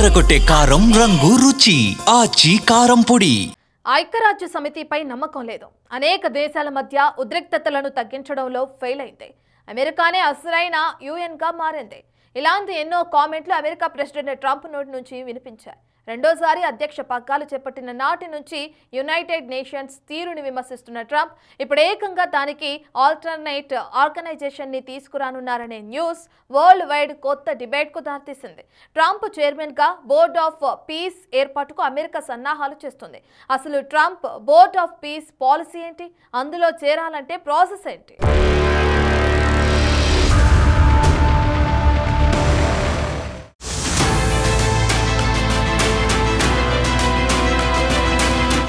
అదరగొట్టే కారం రంగు రుచి ఆచి కారం పొడి. ఐక్యరాజ్య సమితిపై నమ్మకం లేదు. అనేక దేశాల మధ్య ఉద్రిక్తతలను తగ్గించడంలో ఫెయిల్ అయింది. అమెరికానే అసలైన యుఎన్గా మారింది. ఇలాంటి ఎన్నో కామెంట్లు అమెరికా ప్రెసిడెంట్ ట్రంప్ నోటి నుంచి వినిపించాయి. రెండోసారి అధ్యక్ష పగ్గాలు చేపట్టిన నాటి నుంచి యునైటెడ్ నేషన్స్ తీరుని విమర్శిస్తున్న ట్రంప్ ఇప్పుడు ఏకంగా దానికి ఆల్టర్నేట్ ఆర్గనైజేషన్ ని తీసుకురానున్నారనే న్యూస్ వరల్డ్ వైడ్ కొత్త డిబేట్ కు దారితీసింది. ట్రంప్ చైర్మన్ గా బోర్డ్ ఆఫ్ పీస్ ఏర్పాటుకు అమెరికా సన్నాహాలు చేస్తుంది. అసలు Trump board of piece policy ఏంటి? అందులో చేరాలంటే ప్రాసెస్ ఏంటి?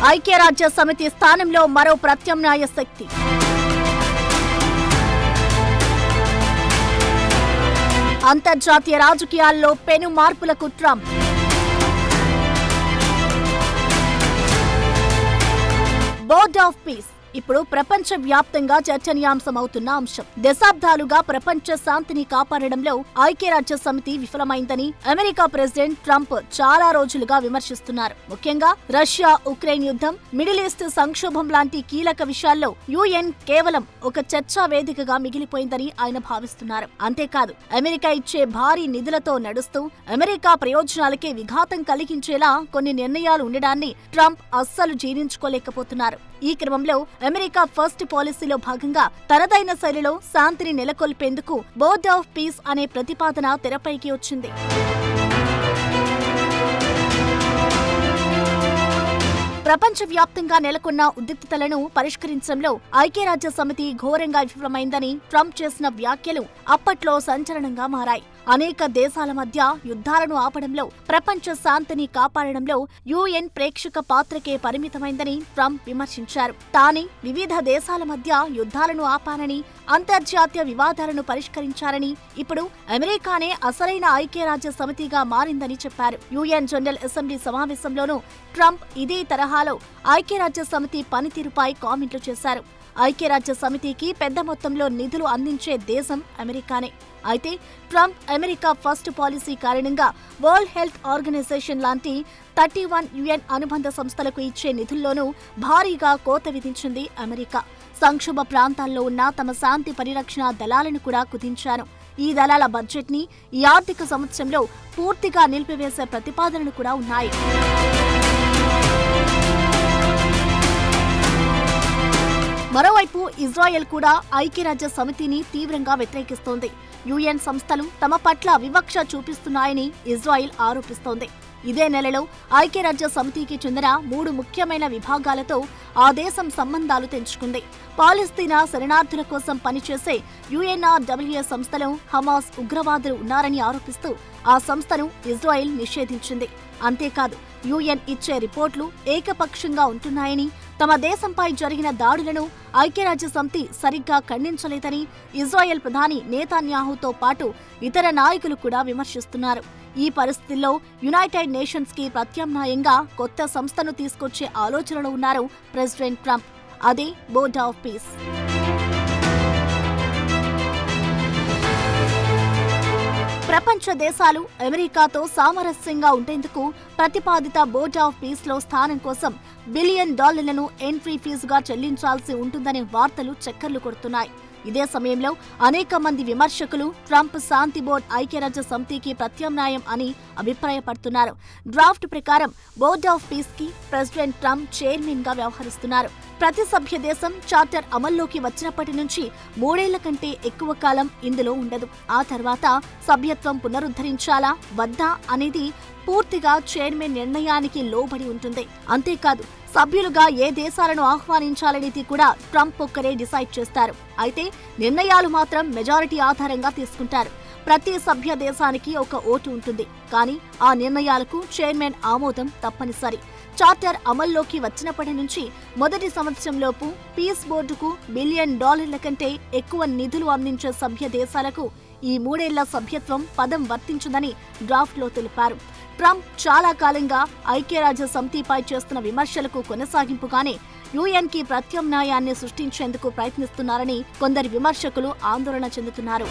ఐక్యరాజ్య సమితి స్థానంలో మరో ప్రత్యామ్నాయ శక్తి. అంతర్జాతీయ రాజకీయాల్లో పెను మార్పులకు ట్రంప్. బోర్డ్ ఆఫ్ పీస్ ఇప్పుడు ప్రపంచ వ్యాప్తంగా చర్చనీయాంశమవుతున్న అంశం. దశాబ్దాలుగా ప్రపంచ శాంతిని కాపాడడంలో ఐక్యరాజ్య సమితి విఫలమైందని అమెరికా ప్రెసిడెంట్ ట్రంప్ చాలా రోజులుగా విమర్శిస్తున్నారు. ముఖ్యంగా రష్యా ఉక్రెయిన్ యుద్ధం, మిడిల్ ఈస్ట్ సంక్షోభం లాంటి కీలక విషయాల్లో యుఎన్ కేవలం ఒక చర్చా వేదికగా మిగిలిపోయిందని ఆయన భావిస్తున్నారు. అంతేకాదు, అమెరికా ఇచ్చే భారీ నిధులతో నడుస్తూ అమెరికా ప్రయోజనాలకే విఘాతం కలిగించేలా కొన్ని నిర్ణయాలు ఉండడాన్ని ట్రంప్ అస్సలు జీర్ణించుకోలేకపోతున్నారు. ఈ క్రమంలో అమెరికా ఫస్ట్ పాలసీలో భాగంగా తనదైన శైలిలో శాంతిని నెలకొల్పేందుకు బోర్డ్ ఆఫ్ పీస్ అనే ప్రతిపాదన తెరపైకి వచ్చింది. ప్రపంచవ్యాప్తంగా నెలకొన్న ఉద్రిక్తతలను పరిష్కరించడంలో ఐక్యరాజ్య సమితి ఘోరంగా విఫలమైందని ట్రంప్ చేసిన వ్యాఖ్యలు అప్పట్లో సంచలనంగా మారాయి. అనేక దేశాల మధ్య యుద్ధాలను ఆపడంలో, ప్రపంచ శాంతిని కాపాడడంలో యుఎన్ ప్రేక్షక పాత్రకే పరిమితమైందని ట్రంప్ విమర్శించారు. తానే వివిధ దేశాల మధ్య యుద్ధాలను ఆపానని, అంతర్జాతీయ వివాదాలను పరిష్కరించారని, ఇప్పుడు అమెరికానే అసలైన ఐక్యరాజ్య సమితిగా మారిందని చెప్పారు. యుఎన్ జనరల్ అసెంబ్లీ సమావేశంలోనూ ట్రంప్ ఇదే తరహాలో ఐక్యరాజ్య సమితి పనితీరుపై కామెంట్లు చేశారు. ఐక్యరాజ్య సమితికి పెద్ద మొత్తంలో నిధులు అందించే దేశం అమెరికానే. అయితే ట్రంప్ అమెరికా ఫస్ట్ పాలసీ కారణంగా వరల్డ్ హెల్త్ ఆర్గనైజేషన్ లాంటి 31 యుఎన్ అనుబంధ సంస్థలకు ఇచ్చే నిధుల్లోనూ భారీగా కోత విధించింది అమెరికా. సంక్షోభ ప్రాంతాల్లో ఉన్న తమ శాంతి పరిరక్షణ దళాలను కూడా కుదించారు. ఈ దళాల బడ్జెట్ ని ఈ ఆర్థిక సంవత్సరంలో పూర్తిగా నిలిపివేసే ప్రతిపాదనలు కూడా ఉన్నాయి. మరోవైపు ఇజ్రాయెల్ కూడా ఐక్యరాజ్య సమితిని తీవ్రంగా వ్యతిరేకిస్తోంది. యుఎన్ సంస్థలు తమ పట్ల వివక్ష చూపిస్తున్నాయని ఇజ్రాయెల్ ఆరోపిస్తోంది. ఇదే నెలలో ఐక్యరాజ్య సమితికి చెందిన 3 ముఖ్యమైన విభాగాలతో ఆ దేశం సంబంధాలు తెంచుకుంది. పాలస్తీనా శరణార్థుల కోసం పనిచేసే యుఎన్ఆర్డబ్ల్యూఏ సంస్థలో హమాస్ ఉగ్రవాదులు ఉన్నారని ఆరోపిస్తూ ఆ సంస్థను ఇజ్రాయెల్ నిషేధించింది. అంతేకాదు, యుఎన్ ఇచ్చే రిపోర్టులు ఏకపక్షంగా ఉంటున్నాయని, తమ దేశంపై జరిగిన దాడులను ఐక్యరాజ్య సమితి సరిగ్గా ఖండించలేదని ఇజ్రాయెల్ ప్రధాని నేతన్యాహుతో పాటు ఇతర నాయకులు కూడా విమర్శిస్తున్నారు. ఈ పరిస్థితుల్లో యునైటెడ్ నేషన్స్ కి ప్రత్యామ్నాయంగా కొత్త సంస్థను తీసుకొచ్చే ఆలోచనలో ఉన్నారు ప్రెసిడెంట్ ట్రంప్. అదే బోర్డ్ ఆఫ్ పీస్. ప్రపంచ దేశాలు అమెరికాతో సామరస్యంగా ఉండేందుకు ప్రతిపాదిత బోర్డ్ ఆఫ్ పీస్ లో స్థానం కోసం $1 బిలియన్ ఎంట్రీ ఫీజుగా చెల్లించాల్సి ఉంటుందనే వార్తలు చక్కర్లు కొడుతున్నాయి. ఇదే సమయంలో అనేక మంది విమర్శకులు ట్రంప్ శాంతి బోర్డ్ ఐక్యరాజ్య సమితికి ప్రత్యామ్నాయం అని అభిప్రాయపడుతున్నారు. డ్రాఫ్ట్ ప్రకారం బోర్డ్ ఆఫ్ పీస్ కి ప్రెసిడెంట్ ట్రంప్ చైర్మన్ గా వ్యవహరిస్తున్నారు. ప్రతి సభ్య దేశం చార్టర్ అమల్లోకి వచ్చినప్పటి నుంచి 3 ఏళ్ల కంటే ఎక్కువ కాలం ఇందులో ఉండదు. ఆ తర్వాత సభ్యత్వం పునరుద్ధరించాలా వద్దా అనేది పూర్తిగా చైర్మన్ నిర్ణయానికి లోబడి ఉంటుంది. అంతేకాదు, సభ్యులుగా ఏ దేశాలను ఆహ్వానించాలనేది కూడా ట్రంప్ ఒక్కరే డిసైడ్ చేస్తారు. అయితే నిర్ణయాలు మాత్రం మెజారిటీ ఆధారంగా తీసుకుంటారు. ప్రతి సభ్య దేశానికి ఒక ఓటు ఉంటుంది, కానీ ఆ నిర్ణయాలకు చైర్మన్ ఆమోదం తప్పనిసరి. చార్టర్ అమల్లోకి వచ్చినప్పటి నుంచి మొదటి సంవత్సరంలోపు పీస్ బోర్డుకు $1 బిలియన్ కంటే ఎక్కువ నిధులు అందించే సభ్య దేశాలకు ఈ 3 ఏళ్ల సభ్యత్వం పదం వర్తించుదని డ్రాఫ్ట్లో తెలిపారు. ట్రంప్ చాలా కాలంగా ఐక్యరాజ్య సమితిపై చేస్తున్న విమర్శలకు కొనసాగింపుగానే యుఎన్ కి ప్రత్యామ్నాయాన్ని సృష్టించేందుకు ప్రయత్నిస్తున్నారని కొందరు విమర్శకులు ఆందోళన చెందుతున్నారు.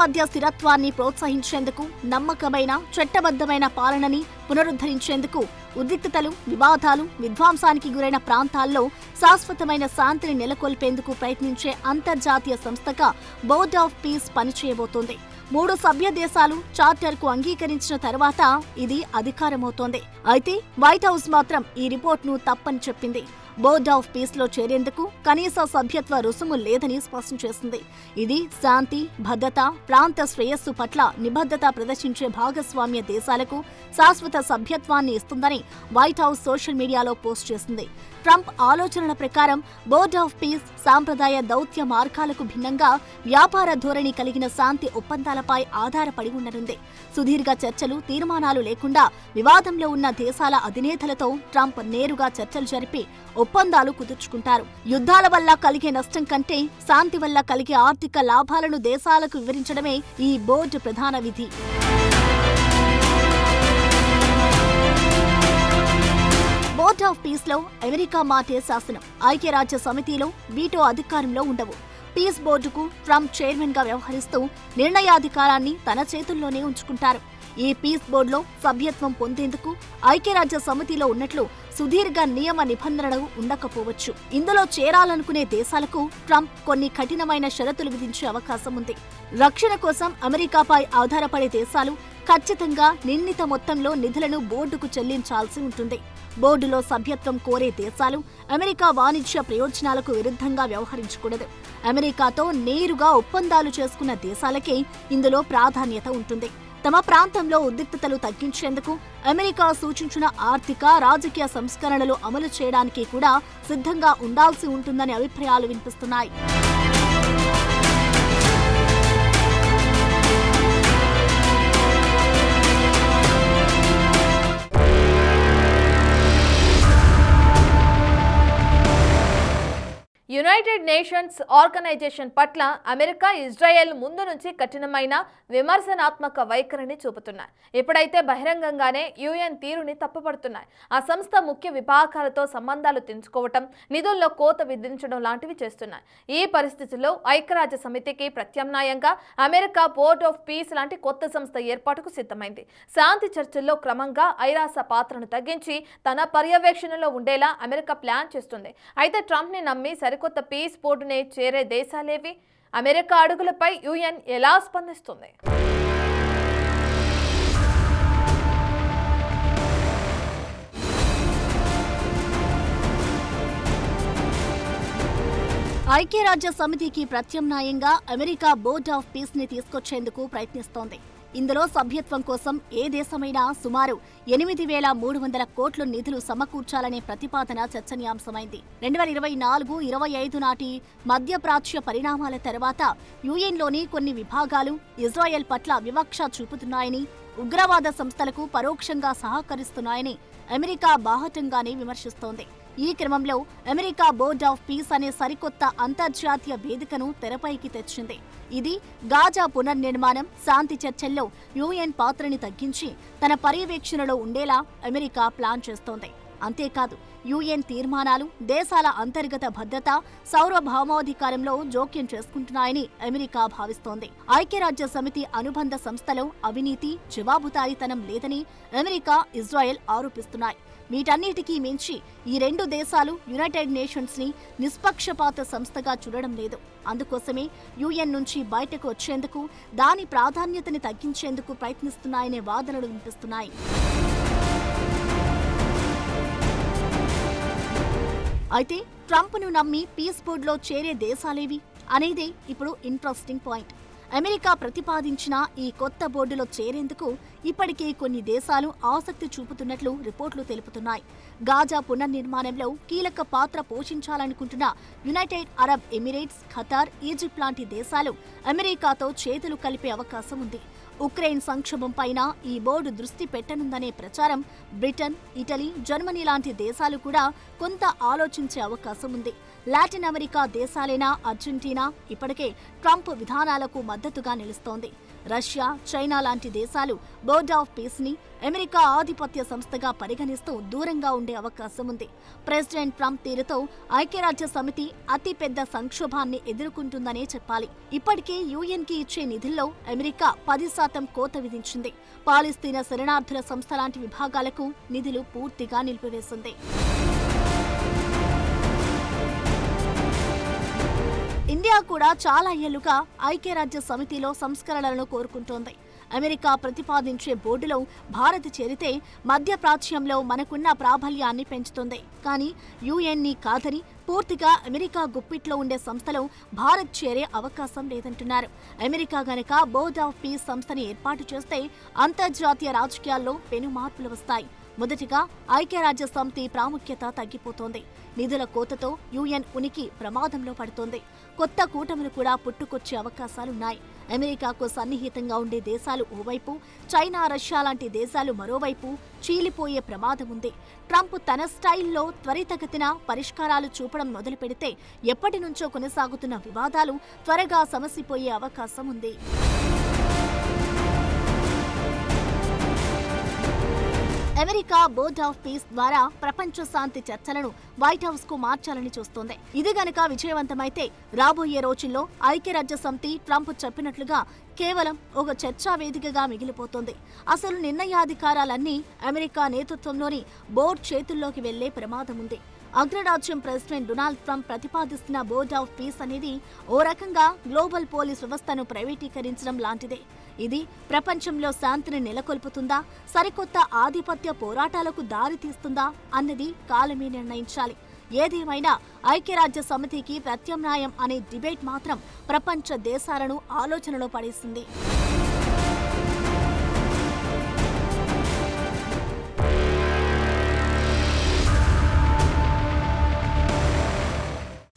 మధ్య స్థిరత్వాన్ని ప్రోత్సహించేందుకు, నమ్మకమైన చట్టబద్ధమైన పాలనని పునరుద్ధరించేందుకు, ఉద్రిక్తతలు, వివాదాలు, విధ్వంసానికి గురైన ప్రాంతాల్లో శాశ్వతమైన శాంతిని నెలకొల్పేందుకు ప్రయత్నించే అంతర్జాతీయ సంస్థగా బోర్డ్ ఆఫ్ పీస్ పనిచేయబోతోంది. 3 సభ్య దేశాలు చార్టర్కు అంగీకరించిన తర్వాత ఇది అధికారమవుతోంది. అయితే వైట్ హౌస్ మాత్రం ఈ రిపోర్ట్ను తప్పని చెప్పింది. బోర్డ్ ఆఫ్ పీస్లో చేరేందుకు కనీస సభ్యత్వ రుసుము లేదని స్పష్టం చేసింది. ఇది శాంతి, భద్రత, ప్రాంత శ్రేయస్సు పట్ల నిబద్ధత ప్రదర్శించే భాగస్వామ్య దేశాలకు శాశ్వత సభ్యత్వాన్ని ఇస్తుందని వైట్ హౌస్ సోషల్ మీడియాలో పోస్ట్ చేసింది. ట్రంప్ ఆలోచనల ప్రకారం బోర్డ్ ఆఫ్ పీస్ సాంప్రదాయ దౌత్య మార్గాలకు భిన్నంగా వ్యాపార ధోరణి కలిగిన శాంతి ఒప్పందాలపై ఆధారపడి ఉండనుంది. సుదీర్ఘ చర్చలు, తీర్మానాలు లేకుండా వివాదంలో ఉన్న దేశాల అధినేతలతో ట్రంప్ నేరుగా చర్చలు జరిపి ఒప్పందాలు కుదుర్చుకుంటారు. యుద్ధాల వల్ల కలిగే నష్టం కంటే శాంతి వల్ల కలిగే ఆర్థిక లాభాలను దేశాలకు వివరించడమే ఈ బోర్డు ప్రధాన విధి. బోర్డ్ ఆఫ్ పీస్లో అమెరికా మాటే శాసనం. ఐక్యరాజ్య సమితిలో వీటో అధికారంలో ఉండవు. పీస్ బోర్డుకు ట్రంప్ చైర్మన్ గా వ్యవహరిస్తూ నిర్ణయాధికారాన్ని తన చేతుల్లోనే ఉంచుకుంటారు. ఈ పీస్ బోర్డులో సభ్యత్వం పొందేందుకు ఐక్యరాజ్య సమితిలో ఉన్నట్లు సుదీర్ఘ నియమ నిబంధనలు ఉండకపోవచ్చు. ఇందులో చేరాలనుకునే దేశాలకు ట్రంప్ కొన్ని కఠినమైన షరతులు విధించే అవకాశం ఉంది. రక్షణ కోసం అమెరికాపై ఆధారపడే దేశాలు ఖచ్చితంగా నిర్ణీత మొత్తంలో నిధులను బోర్డుకు చెల్లించాల్సి ఉంటుంది. బోర్డులో సభ్యత్వం కోరే దేశాలు అమెరికా వాణిజ్య ప్రయోజనాలకు విరుద్ధంగా వ్యవహరించకూడదు. అమెరికాతో నేరుగా ఒప్పందాలు చేసుకున్న దేశాలకే ఇందులో ప్రాధాన్యత ఉంటుంది. తమ ప్రాంతంలో ఉద్రిక్తతలు తగ్గించేందుకు అమెరికా సూచించిన ఆర్థిక, రాజకీయ సంస్కరణలు అమలు చేయడానికి కూడా సిద్ధంగా ఉండాల్సి ఉంటుందనే అభిప్రాయాలు వినిపిస్తున్నాయి. యునైటెడ్ నేషన్స్ ఆర్గనైజేషన్ పట్ల అమెరికా, ఇజ్రాయెల్ ముందు నుంచి కఠినమైన విమర్శనాత్మక వైఖరిని చూపుతున్నాయి. ఇప్పుడైతే బహిరంగంగానే యుఎన్ తీరుని తప్పుపడుతున్నాయి. ఆ సంస్థ ముఖ్య విభాగాలతో సంబంధాలు తెంచుకోవటం, నిధుల్లో కోత విధించడం లాంటివి చేస్తున్నాయి. ఈ పరిస్థితుల్లో ఐక్యరాజ్య సమితికి ప్రత్యామ్నాయంగా అమెరికా బోర్డ్ ఆఫ్ పీస్ లాంటి కొత్త సంస్థ ఏర్పాటుకు సిద్ధమైంది. శాంతి చర్చల్లో క్రమంగా ఐరాస పాత్రను తగ్గించి తన పర్యవేక్షణలో ఉండేలా అమెరికా ప్లాన్ చేస్తుంది. అయితే ట్రంప్ ని నమ్మి సరికొత్త పీస్ బోర్డునే చేరే దేశాలేవి? అమెరికా అడుగులపై యుఎన్ ఎలా స్పందిస్తుంది? ఐక్యరాజ్య సమితికి ప్రత్యామ్నాయంగా అమెరికా బోర్డ్ ఆఫ్ పీస్ ని తీసుకొచ్చేందుకు ప్రయత్నిస్తోంది. ఇందులో సభ్యత్వం కోసం ఏ దేశమైనా సుమారు 8,300 కోట్ల నిధులు సమకూర్చాలనే ప్రతిపాదన చర్చనీయాంశమైంది. 2024-25 నాటి మధ్యప్రాచ్య పరిణామాల తర్వాత యుఎన్లోని కొన్ని విభాగాలు ఇజ్రాయెల్ పట్ల వివక్ష చూపుతున్నాయని, ఉగ్రవాద సంస్థలకు పరోక్షంగా సహకరిస్తున్నాయని అమెరికా బాహటంగానే విమర్శిస్తోంది. ఈ క్రమంలో అమెరికా బోర్డ్ ఆఫ్ పీస్ అనే సరికొత్త అంతర్జాతీయ వేదికను తెరపైకి తెచ్చింది. ఇది గాజా పునర్నిర్మాణం, శాంతి చర్చల్లో యుఎన్ పాత్రని తగ్గించి తన పర్యవేక్షణలో ఉండేలా అమెరికా ప్లాన్ చేస్తోంది. అంతేకాదు, యుఎన్ తీర్మానాలు దేశాల అంతర్గత భద్రత, సార్వభౌమాధికారంలో జోక్యం చేసుకుంటున్నాయని అమెరికా భావిస్తోంది. ఐక్యరాజ్య సమితి అనుబంధ సంస్థలో అవినీతి, జవాబుదారీతనం లేదని అమెరికా, ఇజ్రాయెల్ ఆరోపిస్తున్నాయి. వీటన్నిటికీ మించి ఈ రెండు దేశాలు యునైటెడ్ నేషన్స్ ని నిష్పక్షపాత సంస్థగా చూడడం లేదు. అందుకోసమే యుఎన్ నుంచి బయటకు వచ్చేందుకు, దాని ప్రాధాన్యతని తగ్గించేందుకు ప్రయత్నిస్తున్నాయనే వాదనలు వినిపిస్తున్నాయి. అయితే ట్రంప్ను నమ్మి పీస్ బోర్డులో చేరే దేశాలేవి అనేదే ఇప్పుడు ఇంట్రెస్టింగ్ పాయింట్. అమెరికా ప్రతిపాదించిన ఈ కొత్త బోర్డులో చేరేందుకు ఇప్పటికే కొన్ని దేశాలు ఆసక్తి చూపుతున్నట్లు రిపోర్టులు తెలుపుతున్నాయి. గాజా పునర్నిర్మాణంలో కీలక పాత్ర పోషించాలనుకుంటున్న United Arab Emirates, Qatar, Egypt లాంటి దేశాలు అమెరికాతో చేతులు కలిపే అవకాశం ఉంది. ఉక్రెయిన్ సంక్షోభం పైన ఈ బోర్డు దృష్టి పెట్టనుందనే ప్రచారం బ్రిటన్, ఇటలీ, జర్మనీ లాంటి దేశాలు కూడా కొంత ఆలోచించే అవకాశం ఉంది. లాటిన్ అమెరికా దేశాలైన అర్జెంటీనా ఇప్పటికే ట్రంప్ విధానాలకు మద్దతుగా నిలుస్తోంది. రష్యా, చైనా లాంటి దేశాలు బోర్డ్ ఆఫ్ పీస్ ని అమెరికా ఆధిపత్య సంస్థగా పరిగణిస్తూ దూరంగా ఉండే అవకాశం ఉంది. ప్రెసిడెంట్ ట్రంప్ తీరుతో ఐక్యరాజ్య సమితి అతి పెద్ద సంక్షోభాన్ని ఎదుర్కొంటుందనే చెప్పాలి. ఇప్పటికే యుఎన్ కి ఇచ్చే నిధుల్లో అమెరికా 10% కోత విధించింది. పాలస్తీనా శరణార్థుల సంస్థ లాంటి విభాగాలకు నిధులు పూర్తిగా నిలిపివేసింది. ఇండియా కూడా చాలా ఏళ్లుగా ఐక్యరాజ్య సమితిలో సంస్కరణలను కోరుకుంటోంది. అమెరికా ప్రతిపాదించే బోర్డులో భారత్ చేరితే మధ్యప్రాచ్యంలో మనకున్న ప్రాబల్యాన్ని పెంచుతుంది. కానీ యుఎన్ని కాదని పూర్తిగా అమెరికా గుప్పిట్లో ఉండే సంస్థలో భారత్ చేరే అవకాశం లేదంటున్నారు. అమెరికా గనక బోర్డ్ ఆఫ్ పీస్ సంస్థని ఏర్పాటు చేస్తే అంతర్జాతీయ రాజకీయాల్లో పెను మార్పులు వస్తాయి. మొదటిగా ఐక్యరాజ్య సమితి ప్రాముఖ్యత తగ్గిపోతోంది. నిధుల కోతతో యుఎన్ ఉనికి ప్రమాదంలో పడుతోంది. కొత్త కూటములు కూడా పుట్టుకొచ్చే అవకాశాలున్నాయి. అమెరికాకు సన్నిహితంగా ఉండే దేశాలు ఓవైపు, చైనా, రష్యా లాంటి దేశాలు మరోవైపు చీలిపోయే ప్రమాదం ఉంది. ట్రంప్ తన స్టైల్లో త్వరితగతిన పరిష్కారాలు చూపడం మొదలు పెడితే ఎప్పటి నుంచో కొనసాగుతున్న వివాదాలు త్వరగా సమసిపోయే అవకాశం ఉంది. అమెరికా బోర్డ్ ఆఫ్ పీస్ ద్వారా ప్రపంచ శాంతి చర్చలను వైట్ హౌస్ కు మార్చాలని చూస్తోంది. ఇది గనక విజయవంతమైతే రాబోయే రోజుల్లో ఐక్యరాజ్య సమితి ట్రంప్ చెప్పినట్లుగా కేవలం ఒక చర్చా వేదికగా మిగిలిపోతుంది. అసలు నిర్ణయాధికారాలన్నీ అమెరికా నేతృత్వంలోని బోర్డు చేతుల్లోకి వెళ్లే ప్రమాదం ఉంది. అగ్రరాజ్యం ప్రెసిడెంట్ డొనాల్డ్ ట్రంప్ ప్రతిపాదిస్తున్న బోర్డ్ ఆఫ్ పీస్ అనేది ఓ రకంగా గ్లోబల్ పోలీస్ వ్యవస్థను ప్రైవేటీకరించడం లాంటిదే. ఇది ప్రపంచంలో శాంతిని నెలకొల్పుతుందా, సరికొత్త ఆధిపత్య పోరాటాలకు దారి తీస్తుందా అన్నది కాలమే నిర్ణయించాలి. ఏదేమైనా ఐక్యరాజ్య సమితికి ప్రత్యామ్నాయం అనే డిబేట్ మాత్రం ప్రపంచ దేశాలను ఆలోచనలో పడేసింది.